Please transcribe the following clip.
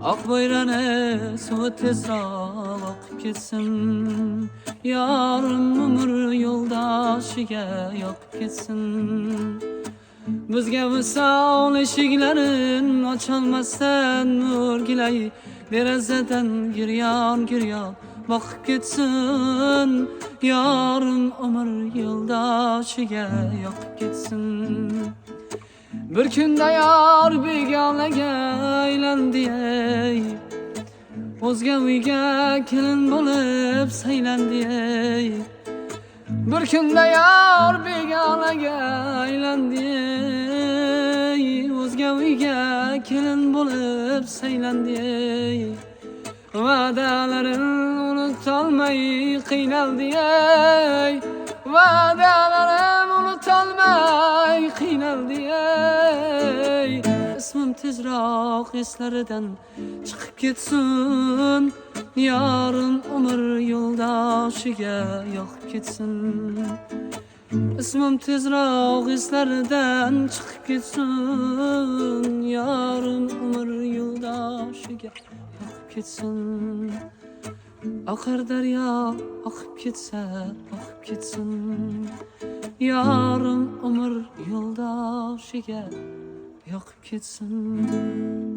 Ak bayrağını suvu tezroq oqib ketsin. Yarım ömür yoldaşıga yoqib ketsin. Bizga visol eshiklarin ocholmasdan o'rgilay derazadan giryon boqib ketsin. Yarım ömür yoldaşıga yoqib ketsin. Bir kunda yar begonaga aylandi ey, o'zga uyga kelin bo'lib saylandi ey. Bir kunda yar begonaga aylandi ey, o'zga uyga kelin bo'lib saylandi ey. Va'dalarin unutolmay qiynaldi ey, va'dalarim unutolmay qiynaldi ey. Ismim tezroq eslaridan chiqib ketsin. Yarım ömür yo'ldoshiga yoqib ketsin. Ismim tezroq eslaridan chiqib ketsin. Yarım ömür yo'ldoshiga yoqib ketsin. Oqar daryo oqib ketsa oqib ketsin. Yarım ömür yo'ldoshiga yoqib ketsin.